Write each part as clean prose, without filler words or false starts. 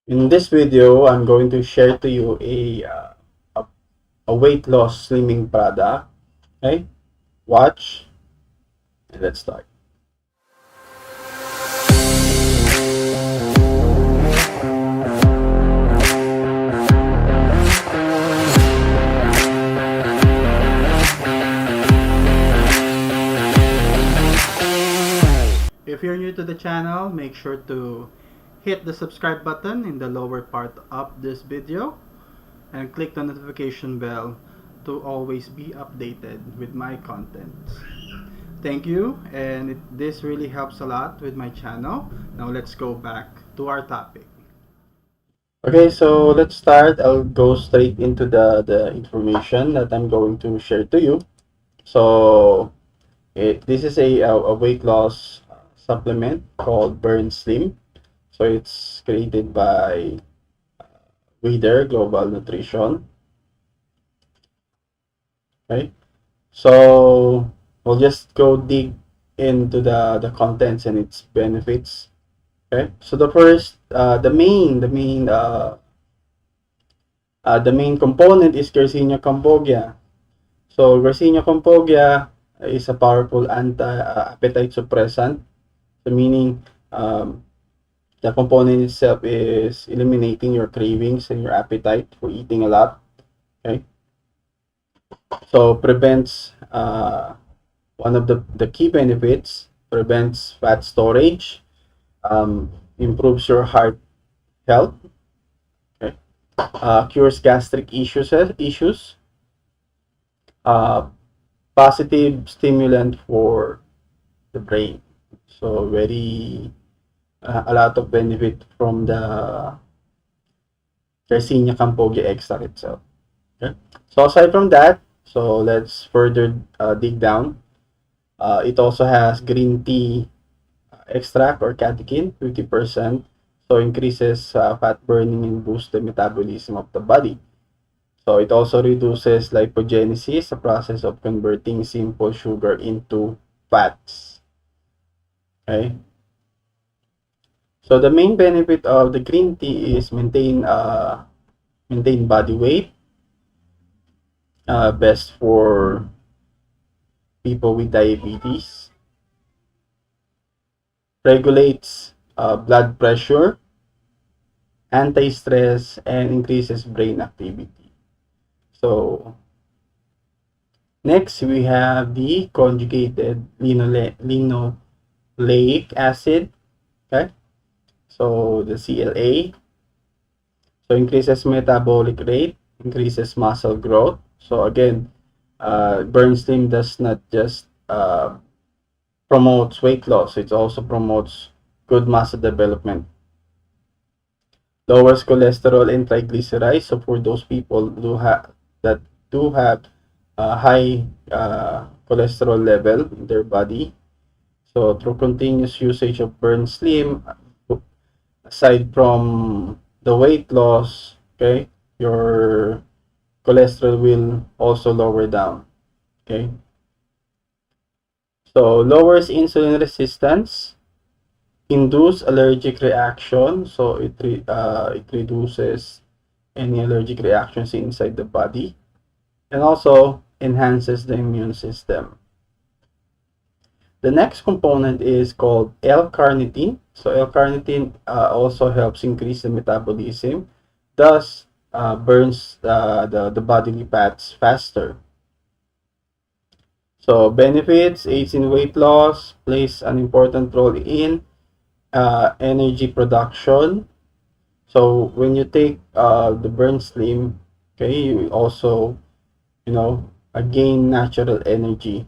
In this video, I'm going to share to you a weight loss slimming product. Okay, watch and let's start. If you're new to the channel, make sure to hit the subscribe button in the lower part of this video and click the notification bell to always be updated with my content. Thank you, and this really helps a lot with my channel. Now let's go back to our topic. Okay, so let's start. I'll go straight into the information that I'm going to share to you. So this is a weight loss supplement called Burn Slim. So it's created by Wader Global Nutrition. Okay, so we'll just go dig into the contents and its benefits. Okay, so the first, the main component is Garcinia cambogia. So Garcinia cambogia is a powerful anti-appetite suppressant. So meaning the component itself is eliminating your cravings and your appetite for eating a lot. Okay, so prevents one of the key benefits, prevents fat storage, improves your heart health, okay, cures gastric issues, positive stimulant for the brain. So very a lot of benefit from the Garcinia cambogia extract itself. Okay, so aside from that, so let's further dig down. It also has green tea extract or catechin, 50%. So increases fat burning and boosts the metabolism of the body. So it also reduces lipogenesis, a process of converting simple sugar into fats. Okay. So the main benefit of the green tea is maintain body weight. Best for people with diabetes. Regulates blood pressure, anti-stress, and increases brain activity. So next we have the conjugated linoleic acid. Okay, so the CLA. So increases metabolic rate, increases muscle growth. So again, Burn Slim does not just promotes weight loss, it also promotes good muscle development. Lowers cholesterol and triglycerides. So for those people that do have a high cholesterol level in their body, so through continuous usage of Burn Slim, aside from the weight loss, okay, your cholesterol will also lower down. Okay, so lowers insulin resistance, induce allergic reaction. So it reduces any allergic reactions inside the body, and also enhances the immune system. The next component is called L-carnitine. So L-carnitine also helps increase the metabolism, thus burns the bodily fats faster. So benefits: aids in weight loss, plays an important role in energy production. So when you take the Burn Slim, okay, you also, gain natural energy.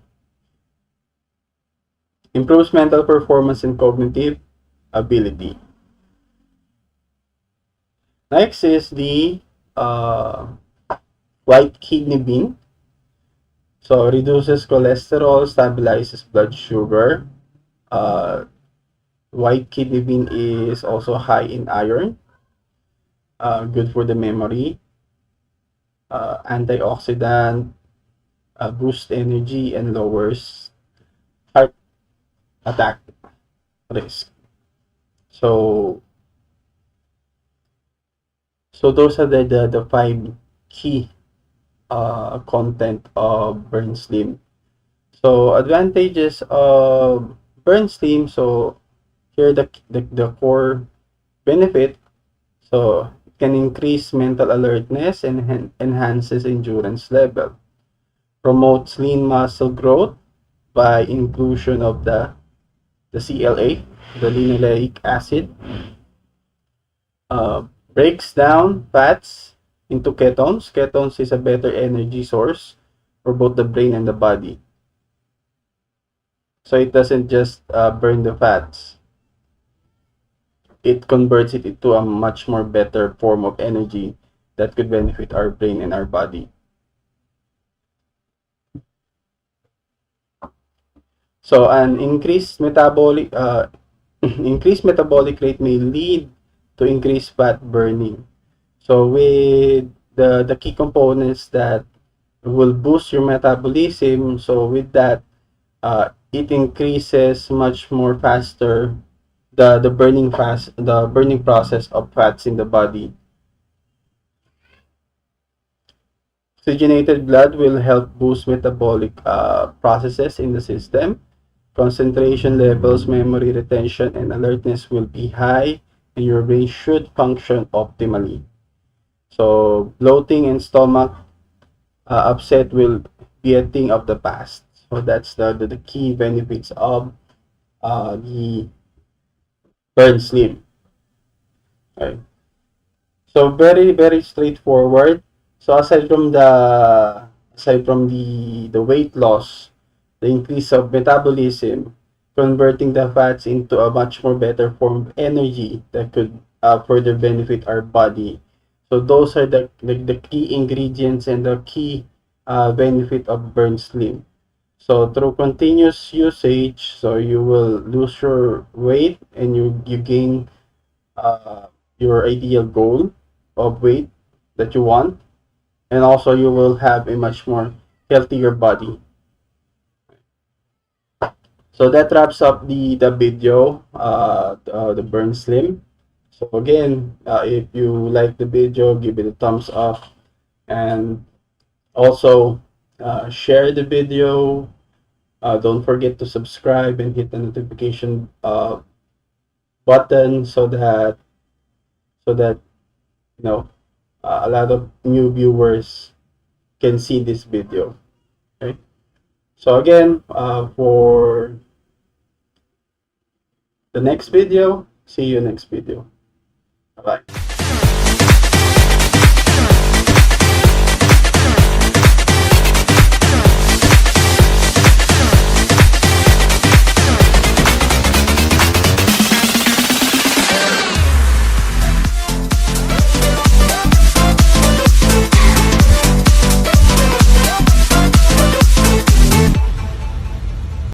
Improves mental performance and cognitive ability. Next is the white kidney bean. So reduces cholesterol, stabilizes blood sugar. White kidney bean is also high in iron, good for the memory, antioxidant, boosts energy, and lowers heart attack risk. So So those are the five key content of Burn Slim. So advantages of Burn Slim. So here the core benefit. So it can increase mental alertness and enhances endurance level. Promotes lean muscle growth by inclusion of the CLA, the linoleic acid. Breaks down fats into ketones. Ketones is a better energy source for both the brain and the body. So it doesn't just burn the fats. It converts it into a much more better form of energy that could benefit our brain and our body. So an increased metabolic rate may lead to increased fat burning. So with the key components that will boost your metabolism, so with that, it increases much more faster the burning process of fats in the body. Oxygenated blood will help boost metabolic processes in the system. Concentration levels, memory retention, and alertness will be high, and your brain should function optimally. So bloating and stomach upset will be a thing of the past. So that's the key benefits of the Burn Slim. Okay. So very straightforward. So aside from the weight loss, the increase of metabolism, converting the fats into a much more better form of energy that could further benefit our body. So those are the key ingredients and the key benefit of Burn Slim. So through continuous usage, so you will lose your weight and you gain uh, your ideal goal of weight that you want, and also you will have a much more healthier body. So that wraps up the video, the Burn Slim. So again, if you like the video, give it a thumbs up, and also share the video. Don't forget to subscribe and hit the notification button so that you know a lot of new viewers can see this video. Okay. So again, for the next video, see you next video. Bye bye.